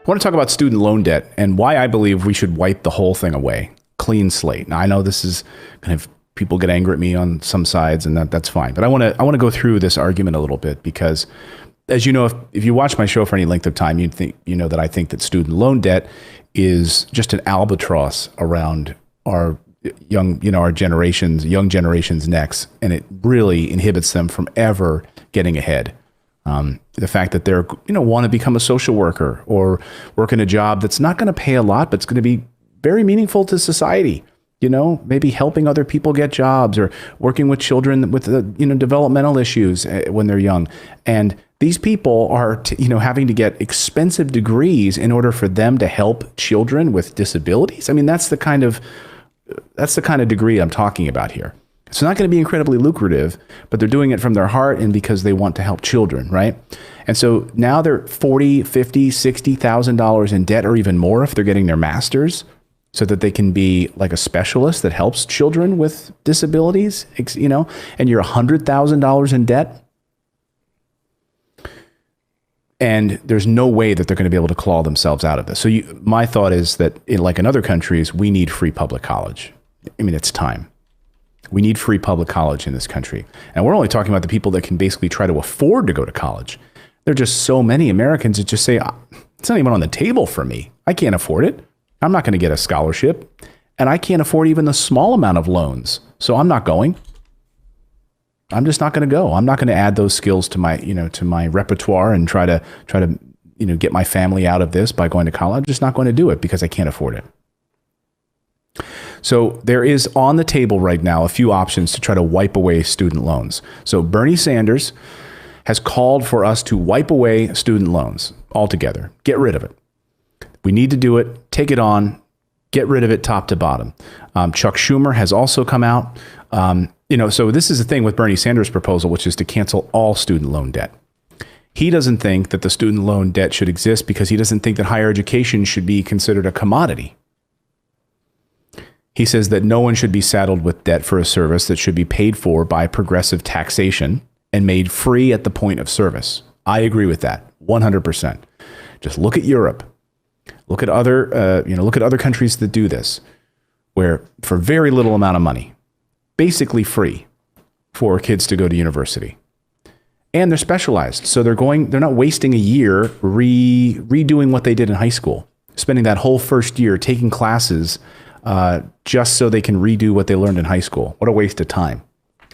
want to talk about student loan debt and why I believe we should wipe the whole thing away. Clean slate. Now, I know this is kind of, people get angry at me on some sides, and that's fine. But I want to go through this argument a little bit because, as you know, if you watch my show for any length of time, you know that I think that student loan debt is just an albatross around our young generation's necks, and it really inhibits them from ever getting ahead. The fact that they're, want to become a social worker or work in a job that's not going to pay a lot, but it's going to be very meaningful to society. Maybe helping other people get jobs or working with children with, developmental issues when they're young. And these people are, having to get expensive degrees in order for them to help children with disabilities. I mean, that's the kind of degree I'm talking about here. It's not going to be incredibly lucrative, but they're doing it from their heart and because they want to help children, right? And so now they're $40,000, $50,000, $60,000 in debt or even more if they're getting their master's, so that they can be like a specialist that helps children with disabilities, and you're $100,000 in debt. And there's no way that they're going to be able to claw themselves out of this. So my thought is that, like in other countries, we need free public college. I mean, it's time. We need free public college in this country. And we're only talking about the people that can basically try to afford to go to college. There are just so many Americans that just say, it's not even on the table for me. I can't afford it. I'm not going to get a scholarship. And I can't afford even the small amount of loans. So I'm not going. I'm just not going to go. I'm not going to add those skills to my repertoire and try to get my family out of this by going to college. I'm just not going to do it because I can't afford it. So there is on the table right now a few options to try to wipe away student loans. So Bernie Sanders has called for us to wipe away student loans altogether. Get rid of it. We need to do it. Take it on. Get rid of it top to bottom. Chuck Schumer has also come out. So this is the thing with Bernie Sanders' proposal, which is to cancel all student loan debt. He doesn't think that the student loan debt should exist because he doesn't think that higher education should be considered a commodity. He says that no one should be saddled with debt for a service that should be paid for by progressive taxation and made free at the point of service. I agree with that 100%. Just look at Europe. Look at other countries that do this, where for very little amount of money, basically free for kids to go to university. And they're specialized. So they're not wasting a year redoing what they did in high school, spending that whole first year taking classes just so they can redo what they learned in high school. What a waste of time,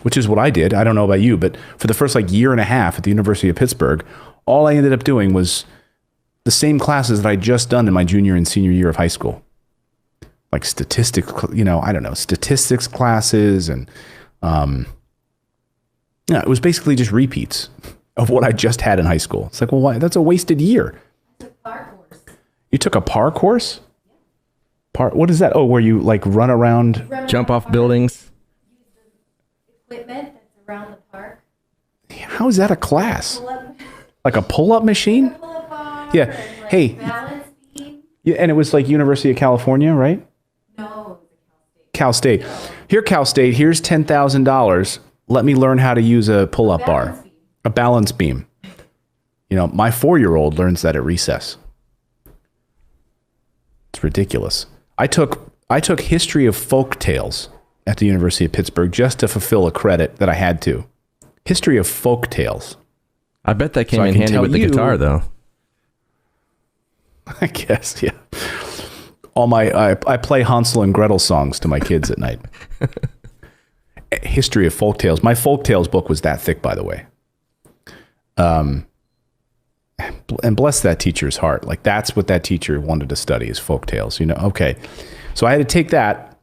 which is what I did. I don't know about you, but for the first year and a half at the University of Pittsburgh, all I ended up doing was the same classes that I'd just done in my junior and senior year of high school. Like statistics, statistics classes. And it was basically just repeats of what I just had in high school. It's like, well, why? That's a wasted year. I took a PAR course. You took a PAR course? What is that? Oh, where you run around? Jump off buildings? Use the equipment that's around the park. How is that a class? Pull-up. Like a pull-up machine? Pull-up bar. Yeah. And Hey. balance beam. Yeah, and it was like University of California, right? No, it was a Cal State. Here, Cal State, here's $10,000. Let me learn how to use a pull-up bar. balance beam. A balance beam. My 4-year-old learns that at recess. It's ridiculous. I took history of folk tales at the University of Pittsburgh just to fulfill a credit that I had to. History of folk tales. I bet that came in handy with the guitar, though. I guess, yeah. I play Hansel and Gretel songs to my kids at night. History of folk tales. My folk tales book was that thick, by the way. And bless that teacher's heart. That's what that teacher wanted to study, is folk tales. Okay. So I had to take that.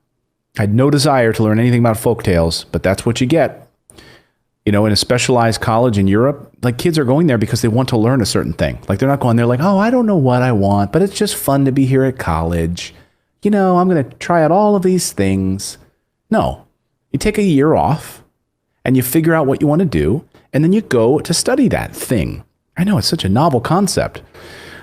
I had no desire to learn anything about folk tales, but that's what you get. In a specialized college in Europe, kids are going there because they want to learn a certain thing. They're not going there oh, I don't know what I want, but it's just fun to be here at college. I'm going to try out all of these things. No, you take a year off and you figure out what you want to do, and then you go to study that thing. I know it's such a novel concept,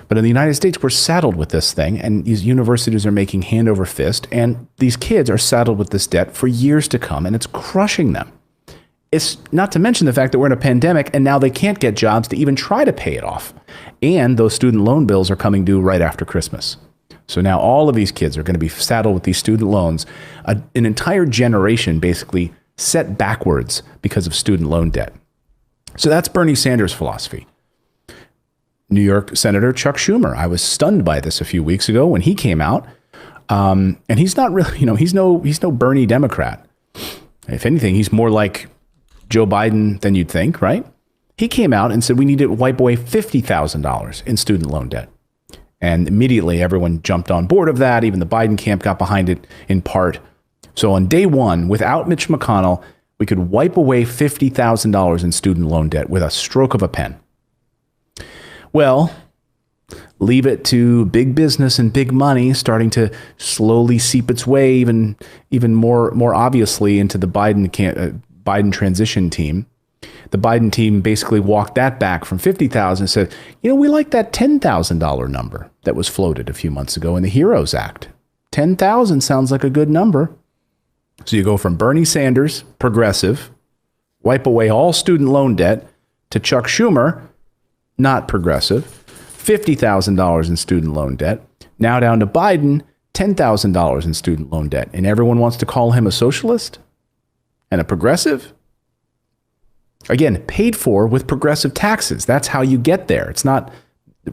but in the United States, we're saddled with this thing, and these universities are making hand over fist, and these kids are saddled with this debt for years to come, and it's crushing them. It's not to mention the fact that we're in a pandemic and now they can't get jobs to even try to pay it off. And those student loan bills are coming due right after Christmas. So now all of these kids are going to be saddled with these student loans, an entire generation basically set backwards because of student loan debt. So that's Bernie Sanders' philosophy. New York Senator Chuck Schumer. I was stunned by this a few weeks ago when he came out. And he's not really, he's no Bernie Democrat. If anything, he's more like Joe Biden than you'd think, right? He came out and said we need to wipe away $50,000 in student loan debt. And immediately everyone jumped on board of that. Even the Biden camp got behind it in part. So on day one, without Mitch McConnell, we could wipe away $50,000 in student loan debt with a stroke of a pen. Well, leave it to big business and big money starting to slowly seep its way even more obviously into the Biden transition team. The Biden team basically walked that back from $50,000 and said, we like that $10,000 number that was floated a few months ago in the HEROES Act. 10,000 sounds like a good number. So you go from Bernie Sanders, progressive, wipe away all student loan debt, to Chuck Schumer, not progressive, $50,000 in student loan debt. Now down to Biden, $10,000 in student loan debt. And everyone wants to call him a socialist and a progressive? Again, paid for with progressive taxes. That's how you get there.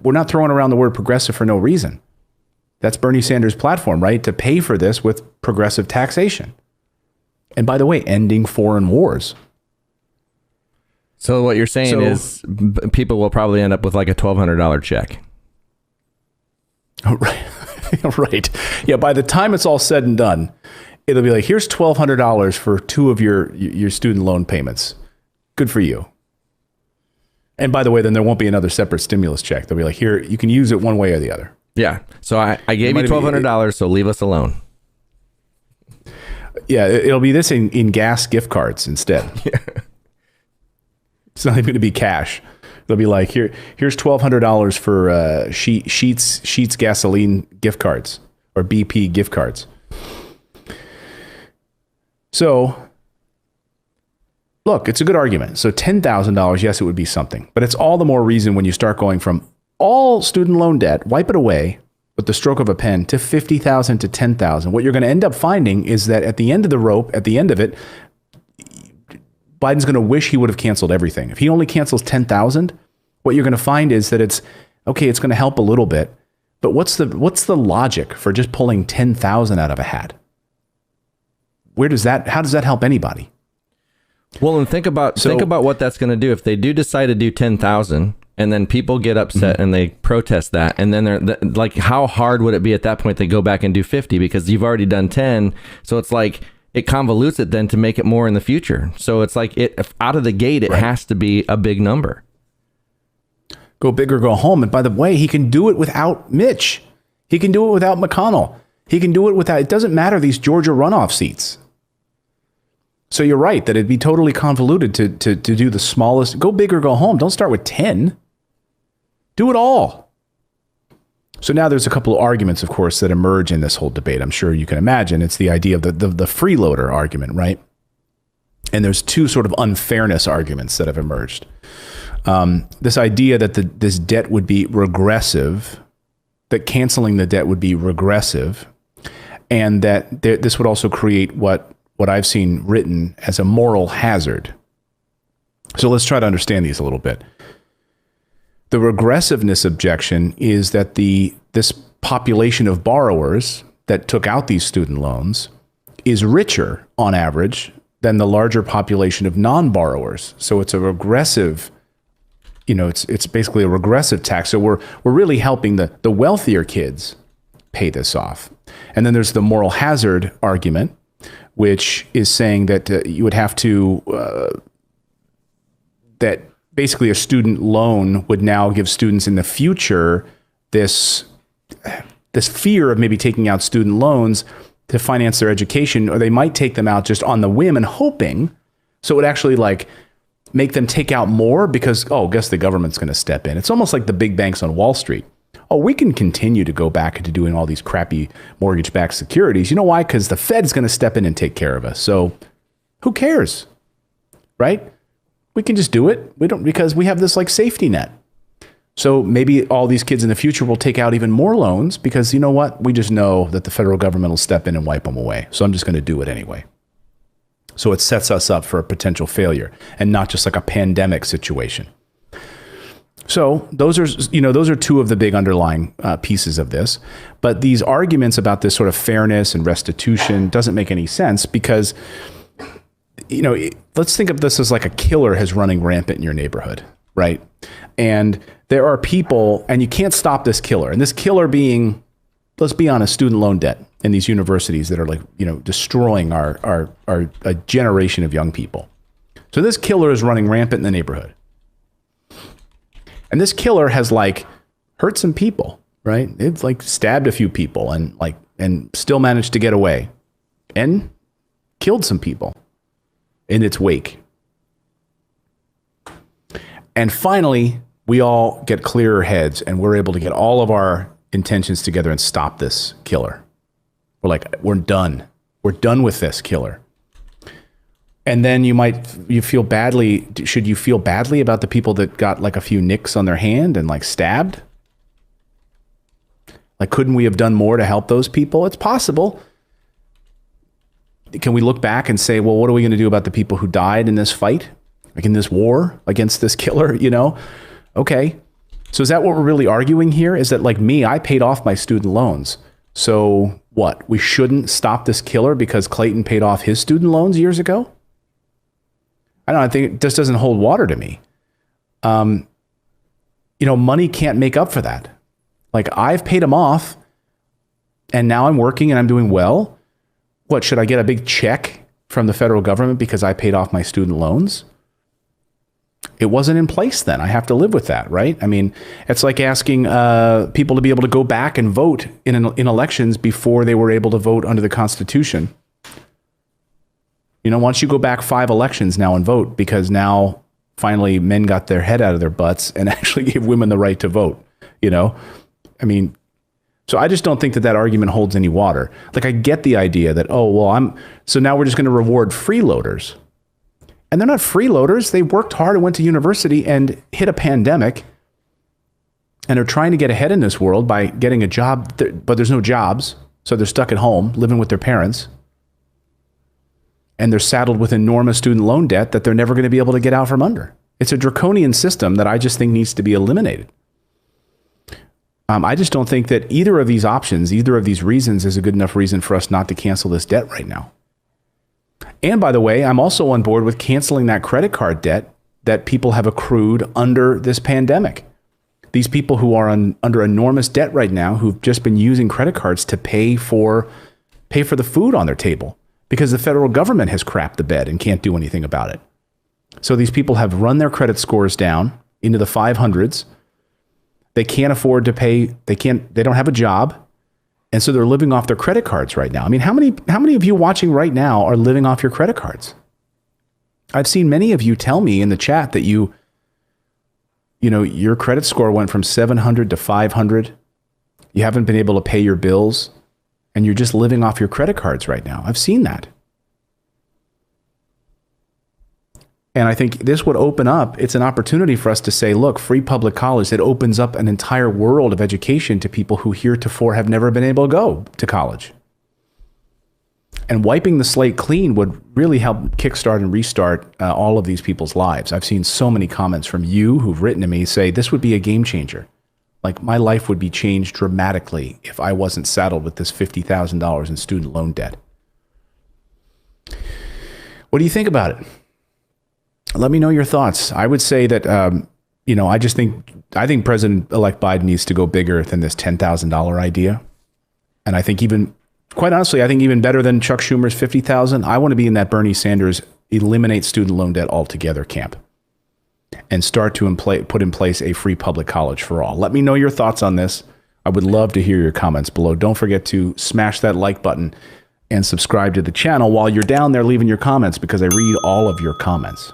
We're not throwing around the word progressive for no reason. That's Bernie Sanders' platform, right? To pay for this with progressive taxation. And by the way, ending foreign wars. So what you're saying is people will probably end up with like a $1,200 check. Right. Right. Yeah. By the time it's all said and done, it'll be like, here's $1,200 for 2 of your student loan payments. Good for you. And by the way, then there won't be another separate stimulus check. They'll be like, here, you can use it one way or the other. Yeah. So I gave you $1,200, so leave us alone. Yeah. It'll be this in gas gift cards instead. Yeah. It's not even going to be cash. They'll be like, here's $1,200 for Sheets gasoline gift cards or BP gift cards. So look, it's a good argument. So $10,000, yes, it would be something. But it's all the more reason when you start going from all student loan debt, wipe it away with the stroke of a pen, to $50,000 to $10,000. What you're going to end up finding is that at the end of the rope, at the end of it, Biden's going to wish he would have canceled everything. If he only cancels 10,000, what you're going to find is that it's going to help a little bit. But what's the logic for just pulling 10,000 out of a hat? How does that help anybody? Well, and think about what that's going to do if they do decide to do 10,000 and then people get upset and they protest that. And then they're like, how hard would it be at that point to go back and do 50 because you've already done 10. So it's like it convolutes it then to make it more in the future. So it's like out of the gate, it has to be a big number. Go big or go home. And by the way, he can do it without Mitch. He can do it without McConnell. He can do it without, it doesn't matter these Georgia runoff seats. So you're right that it'd be totally convoluted to do the smallest. Go big or go home. Don't start with 10. Do it all. So now there's a couple of arguments, of course, that emerge in this whole debate. I'm sure you can imagine. It's the idea of the freeloader argument, right? And there's two sort of unfairness arguments that have emerged. This idea that this debt would be regressive, that canceling the debt would be regressive, and that this would also create what I've seen written as a moral hazard. So let's try to understand these a little bit. The regressiveness objection is that this population of borrowers that took out these student loans is richer on average than the larger population of non-borrowers. So it's a regressive, it's basically a regressive tax. So we're really helping the wealthier kids pay this off. And then there's the moral hazard argument, which is saying that you would have to, that basically a student loan would now give students in the future this fear of maybe taking out student loans to finance their education, or they might take them out just on the whim and hoping. So it would actually like make them take out more because, I guess the government's going to step in. It's almost like the big banks on Wall Street. We can continue to go back into doing all these crappy mortgage-backed securities. You know why? Because the Fed's going to step in and take care of us. So who cares? right? We can just do it. We don't, because we have this like safety net. So maybe all these kids in the future will take out even more loans because you know what? We just know that the federal government will step in and wipe them away. So I'm just going to do it anyway. So it sets us up for a potential failure and not just like a pandemic situation. So those are two of the big underlying pieces of this. But these arguments about this sort of fairness and restitution doesn't make any sense because, let's think of this as like a killer is running rampant in your neighborhood, right? And there are people, and you can't stop this killer. And this killer being, let's be honest, student loan debt in these universities that are like, destroying a generation of young people. So this killer is running rampant in the neighborhood. And this killer has like hurt some people, right? It's like stabbed a few people and still managed to get away and killed some people in its wake. And finally, we all get clearer heads and we're able to get all of our intentions together and stop this killer. We're like, we're done. We're done with this killer. And then you feel badly. Should you feel badly about the people that got like a few nicks on their hand and like stabbed? Like, couldn't we have done more to help those people? It's possible. Can we look back and say, well, what are we going to do about the people who died in this fight? Like in this war against this killer, Okay. So is that what we're really arguing here? Is that like me, I paid off my student loans. So what? We shouldn't stop this killer because Clayton paid off his student loans years ago? I think it just doesn't hold water to me. Money can't make up for that. Like I've paid them off and now I'm working and I'm doing well. What, should I get a big check from the federal government because I paid off my student loans? It wasn't in place then. I have to live with that, right? I mean, it's like asking people to be able to go back and vote in elections before they were able to vote under the Constitution. Once you go back 5 elections now and vote, because now finally men got their head out of their butts and actually gave women the right to vote, I mean, so I just don't think that argument holds any water. Like I get the idea that, so now we're just going to reward freeloaders. And they're not freeloaders. They worked hard and went to university and hit a pandemic and are trying to get ahead in this world by getting a job, but there's no jobs. So they're stuck at home living with their parents. And they're saddled with enormous student loan debt that they're never going to be able to get out from under. It's a draconian system that I just think needs to be eliminated. I just don't think that either of these options, either of these reasons is a good enough reason for us not to cancel this debt right now. And by the way, I'm also on board with canceling that credit card debt that people have accrued under this pandemic. These people who are under enormous debt right now, who've just been using credit cards to pay for the food on their table because the federal government has crapped the bed and can't do anything about it. So these people have run their credit scores down into the 500s. They can't afford to pay. They don't have a job. And so they're living off their credit cards right now. I mean, how many of you watching right now are living off your credit cards? I've seen many of you tell me in the chat that your credit score went from 700 to 500. You haven't been able to pay your bills and you're just living off your credit cards right now. I've seen that. And I think this would open up, it's an opportunity for us to say, look, free public college, it opens up an entire world of education to people who heretofore have never been able to go to college. And wiping the slate clean would really help kickstart and restart all of these people's lives. I've seen so many comments from you who've written to me say, this would be a game changer. Like my life would be changed dramatically if I wasn't saddled with this $50,000 in student loan debt. What do you think about it? Let me know your thoughts. I would say that, I think President-elect Biden needs to go bigger than this $10,000 idea. And I think quite honestly, I think even better than Chuck Schumer's $50,000, I want to be in that Bernie Sanders eliminate student loan debt altogether camp and start to put in place a free public college for all. Let me know your thoughts on this. I would love to hear your comments below. Don't forget to smash that like button and subscribe to the channel while you're down there leaving your comments because I read all of your comments.